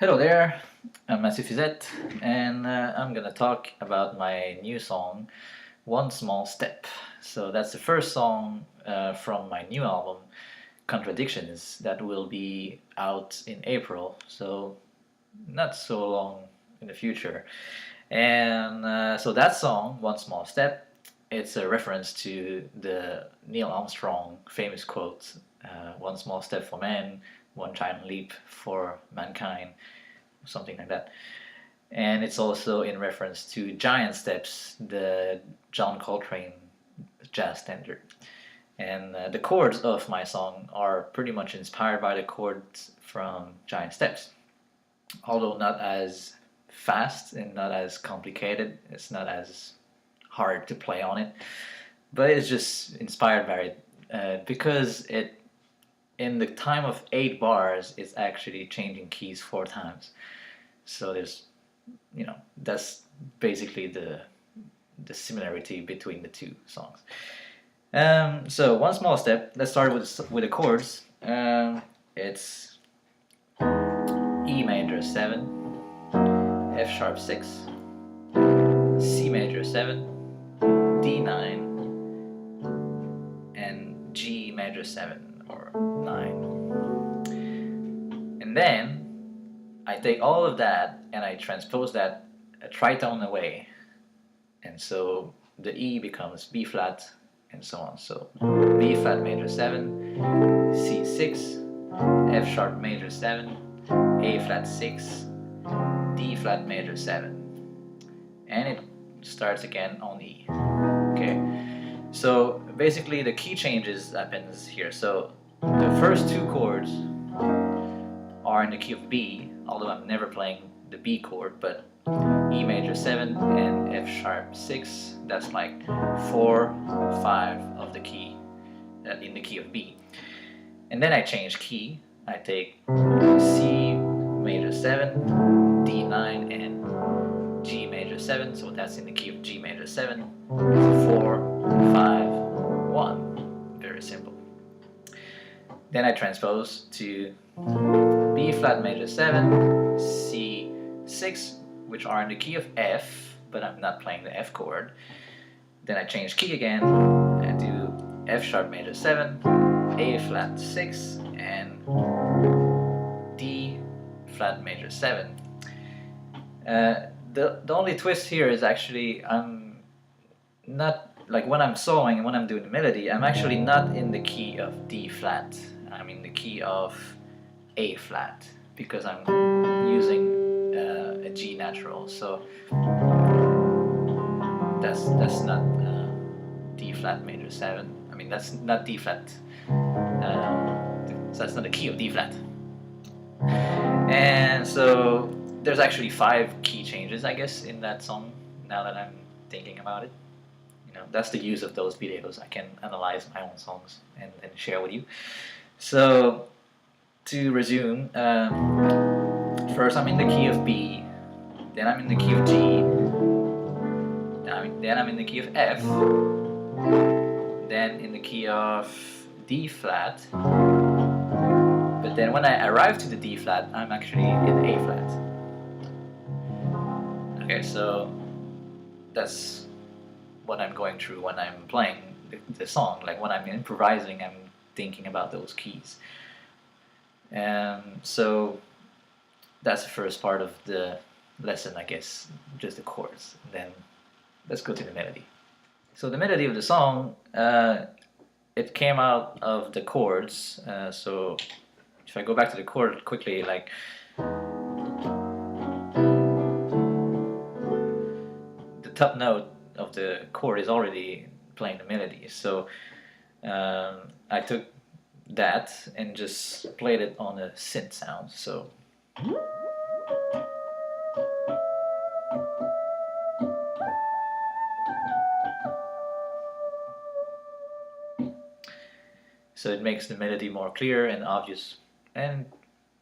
Hello there, I'm Matthew Fizette, and I'm gonna talk about my new song, One Small Step. So that's the first song from my new album, Contradictions, that will be out in April, so not so long in the future. And so that song, One Small Step, it's a reference to the Neil Armstrong famous quote, one small step for man, one giant leap for mankind, something like that. And it's also in reference to Giant Steps, the John Coltrane jazz standard. And the chords of my song are pretty much inspired by the chords from Giant Steps, although not as fast and not as complicated. It's not as hard to play on it, but it's just inspired by it because it in the time of 8 bars it's actually changing keys 4 times. So there's, that's basically the similarity between the two songs. So one small step. Let's start with the chords. It's E major 7, F sharp 6, C major 7, D9, and G major 7 or 9. And then I take all of that and I transpose that a tritone away, and so the E becomes B flat and so on. So B flat major 7, C6, F sharp major 7, A flat 6, D flat major 7, and it starts again on E. Okay, so basically the key changes happens here. So the first two chords are in the key of B, although I'm never playing the B chord, but E major 7 and F sharp 6, that's like 4, 5 of the key in the key of B. And then I change key. I take C major 7, D9, and G major 7, so that's in the key of G major 7, 4, 5, 1. Very simple. Then I transpose to B flat major 7, C6, which are in the key of F, but I'm not playing the F chord. Then I change key again and do F sharp major 7, A flat 6, and D flat major 7. The only twist here is actually I'm not, like when I'm soloing and when I'm doing the melody, I'm actually not in the key of D flat. I'm in the key of A flat because I'm using a G natural. So that's not D flat major 7. I mean, that's not D flat. So that's not the key of D flat. And so there's actually 5 key changes, I guess, in that song. Now that I'm thinking about it, that's the use of those videos. I can analyze my own songs and share with you. So to resume, first I'm in the key of B, then I'm in the key of G, then I'm in the key of F, then in the key of D flat, but then when I arrive to the D flat, I'm actually in A flat. Okay, so that's what I'm going through when I'm playing the song. Like when I'm improvising, I'm thinking about those keys. So that's the first part of the lesson, I guess, just the chords. Then let's go to the melody. So the melody of the song, it came out of the chords. So if I go back to the chord quickly, like the top note of the chord is already playing the melody. So I took that and just played it on a synth sound. So it makes the melody more clear and obvious, and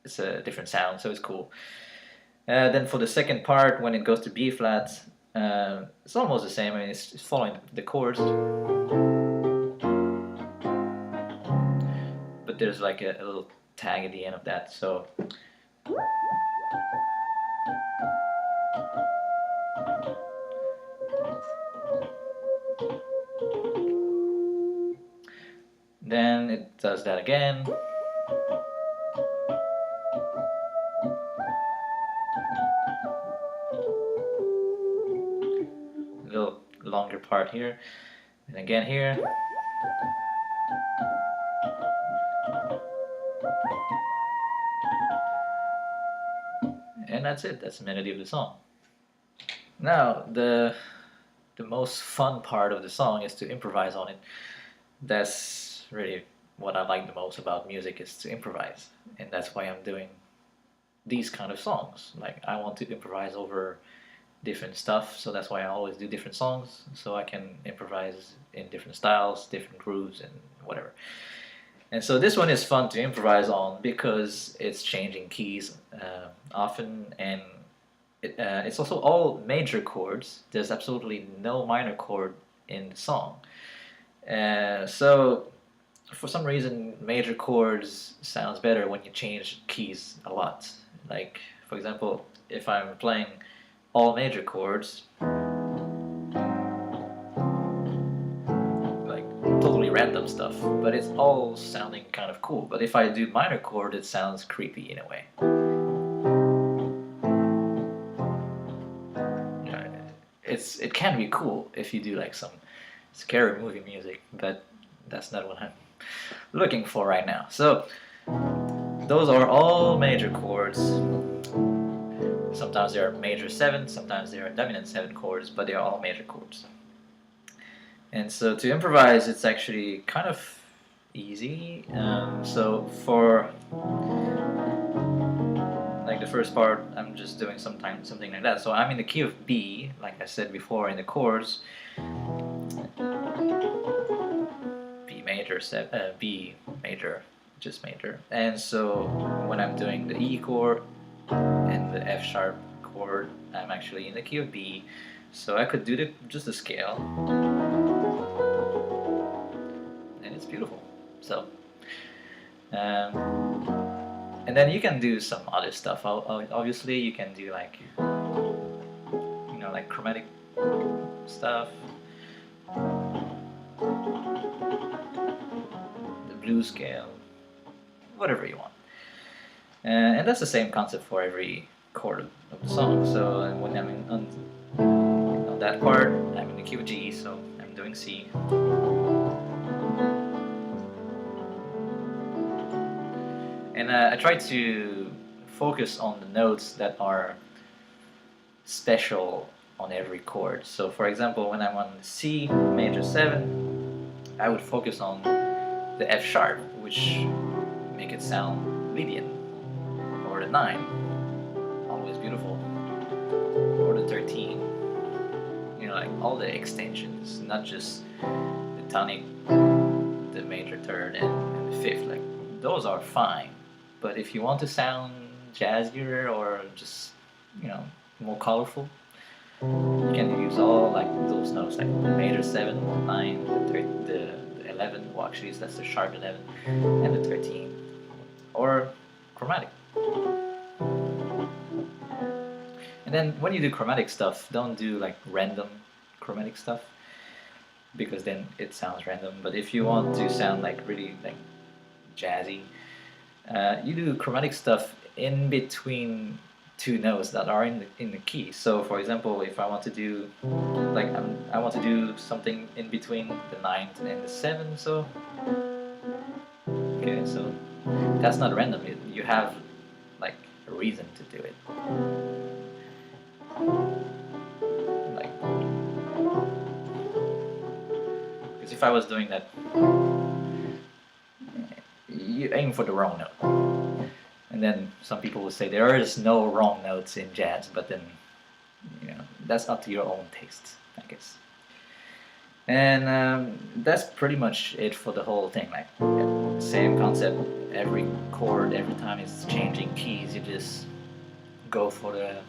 it's a different sound, so it's cool. Then for the second part, when it goes to B flat, it's almost the same. I mean, it's following the chords, but there's like a little tag at the end of that. So Then it does that again. A little longer part here, and again here. And that's it. That's the melody of the song. Now, the most fun part of the song is to improvise on it. That's really what I like the most about music, is to improvise. And that's why I'm doing these kind of songs. Like, I want to improvise over different stuff, so that's why I always do different songs, so I can improvise in different styles, different grooves, and whatever. And so this one is fun to improvise on because it's changing keys often, and it's also all major chords. There's absolutely no minor chord in the song. So for some reason, major chords sounds better when you change keys a lot. Like, for example, if I'm playing all major chords, like totally random stuff, but it's all sounding kind of cool. But if I do minor chord, it sounds creepy in a way. It can be cool if you do like some scary movie music, but that's not what I'm looking for right now. So those are all major chords. Sometimes they are major 7, sometimes they are dominant 7 chords, but they are all major chords. And so to improvise, it's actually kind of easy. So for like the first part, I'm just doing something like that. So I'm in the key of B, like I said before in the chords. B major, B major, just major. And so when I'm doing the E chord and the F sharp chord, I'm actually in the key of B. So I could do just the scale, and it's beautiful. So, and then you can do some other stuff. Obviously, you can do like, like chromatic stuff, the blues scale, whatever you want. And that's the same concept for every chord of the song. So when I'm on that part, I'm in the key of G, so I'm doing C. And I try to focus on the notes that are special on every chord. So for example, when I'm on C major 7, I would focus on the F sharp, which make it sound Lydian, or the 9, always beautiful, or the 13. Like all the extensions, not just the tonic, the major third, and the fifth. Like those are fine, but if you want to sound jazzier or just more colorful, you can use all like those notes, like the major 7, the 9, the 11. Well, actually, that's the sharp 11, and the 13, or chromatic. And then when you do chromatic stuff, don't do like random chromatic stuff, because then it sounds random. But if you want to sound like really like jazzy, you do chromatic stuff in between two notes that are in the key. So for example, if I want to do like I want to do something in between the 9th and the 7th, so okay, so that's not random. You have like a reason to do it. Like, because if I was doing that, you aim for the wrong note. And then some people will say there is no wrong notes in jazz, but then that's up to your own taste, I guess. And that's pretty much it for the whole thing. Like, same concept. Every chord, every time it's changing keys, you just go for the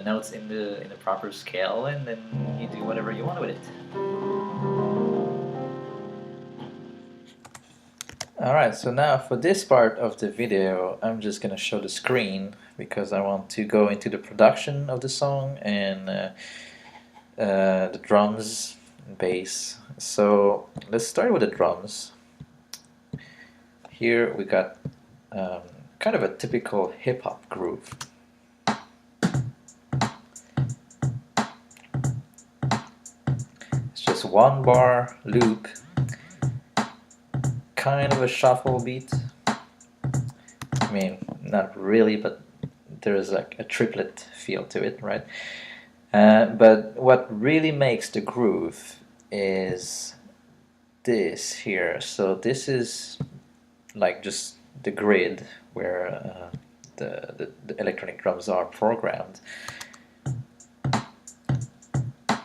notes in the proper scale, and then you do whatever you want with it. Alright, so now for this part of the video, I'm just gonna show the screen because I want to go into the production of the song and the drums bass. So let's start with the drums. Here we got kind of a typical hip-hop groove. It's just one bar loop, kind of a shuffle beat. I mean, not really, but there's like a triplet feel to it, right? But what really makes the groove is this here. So this is like just the grid where the electronic drums are programmed.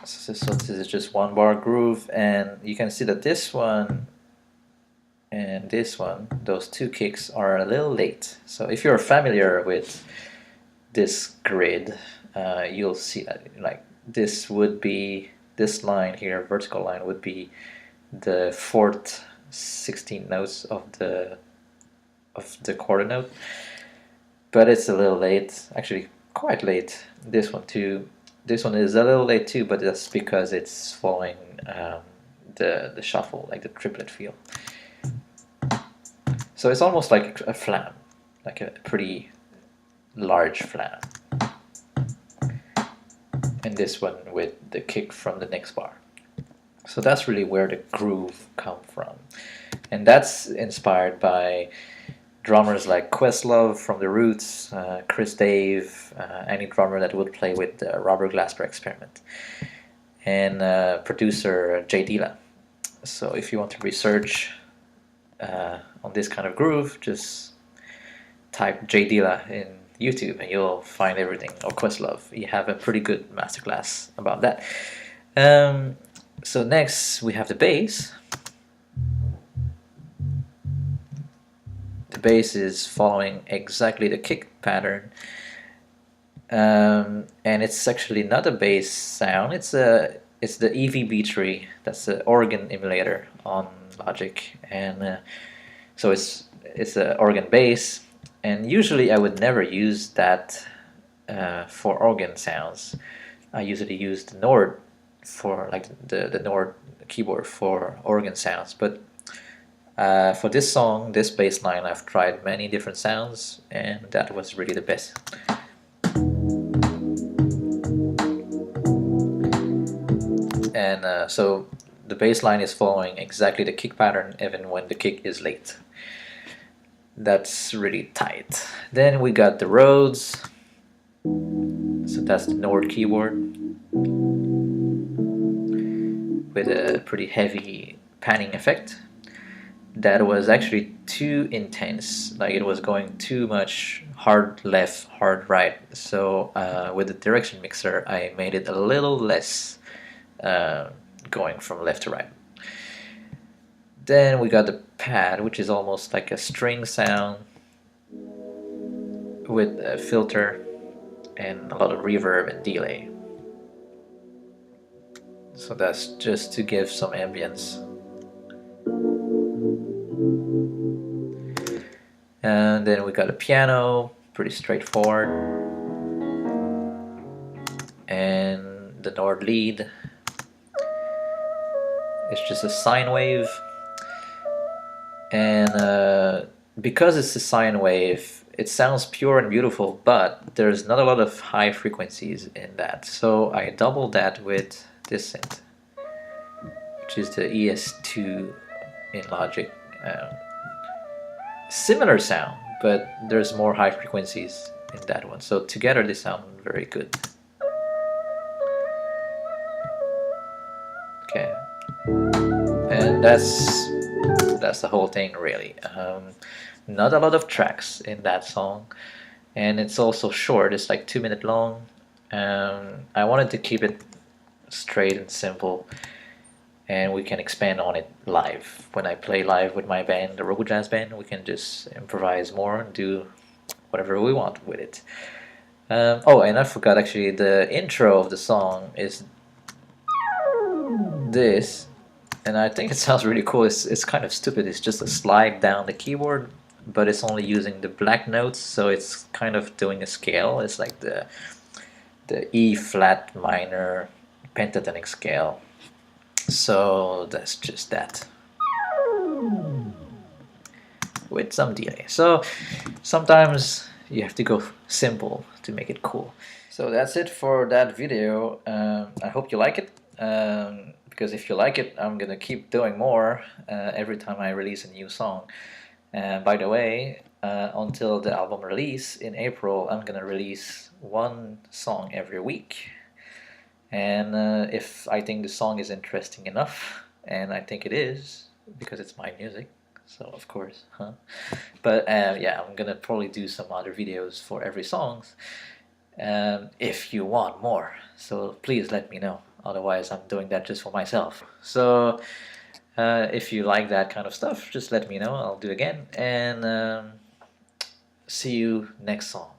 So this is just one bar groove, and you can see that this one and this one, those two kicks are a little late. So if you're familiar with this grid, you'll see that like this would be, this line here, vertical line, would be the fourth 16 notes of the quarter note, but it's a little late, actually quite late. This one too. This one is a little late too, but that's because it's following the shuffle, like the triplet feel. So it's almost like a flam, like a pretty large flam. And this one with the kick from the next bar. So that's really where the groove comes from. And that's inspired by drummers like Questlove from The Roots, Chris Dave, any drummer that would play with the Robert Glasper Experiment, and producer Jay Dilla. So if you want to research on this kind of groove, just type Jay Dilla in YouTube and you'll find everything, or Questlove. You have a pretty good masterclass about that. So next we have the bass. The bass is following exactly the kick pattern, and it's actually not a bass sound. It's the EVB tree. That's the organ emulator on Logic, and so it's an organ bass. And usually I would never use that for organ sounds. I usually use the Nord for like the Nord keyboard for organ sounds, but for this song, this bass line, I've tried many different sounds, and that was really the best. And so the bass line is following exactly the kick pattern, even when the kick is late. That's really tight. Then we got the Rhodes. So that's the Nord keyboard with a pretty heavy panning effect. That was actually too intense, like it was going too much hard left, hard right. So with the direction mixer, I made it a little less going from left to right. Then we got the pad, which is almost like a string sound with a filter and a lot of reverb and delay. So that's just to give some ambience. And then we got a piano, pretty straightforward, and the Nord lead. It's just a sine wave, and because it's a sine wave, it sounds pure and beautiful, but there's not a lot of high frequencies in that. So I doubled that with this synth, which is the ES2 in Logic. Similar sound, but there's more high frequencies in that one. So together they sound very good. Okay, and that's the whole thing really. Not a lot of tracks in that song, and it's also short. It's like 2 minutes long. I wanted to keep it straight and simple, and we can expand on it live. When I play live with my band, the Robo Jazz Band, we can just improvise more and do whatever we want with it. Oh, and I forgot actually, the intro of the song is this, and I think it sounds really cool. It's kind of stupid. It's just a slide down the keyboard, but it's only using the black notes, so it's kind of doing a scale. It's like the E flat minor pentatonic scale. So that's just that, with some delay. So sometimes you have to go simple to make it cool. So that's it for that video. I hope you like it, because if you like it, I'm gonna keep doing more every time I release a new song. And by the way, until the album release in April, I'm gonna release one song every week. And if I think the song is interesting enough, and I think it is, because it's my music, so of course, huh? But yeah, I'm gonna probably do some other videos for every song, if you want more. So please let me know. Otherwise, I'm doing that just for myself. So if you like that kind of stuff, just let me know. I'll do again. And see you next song.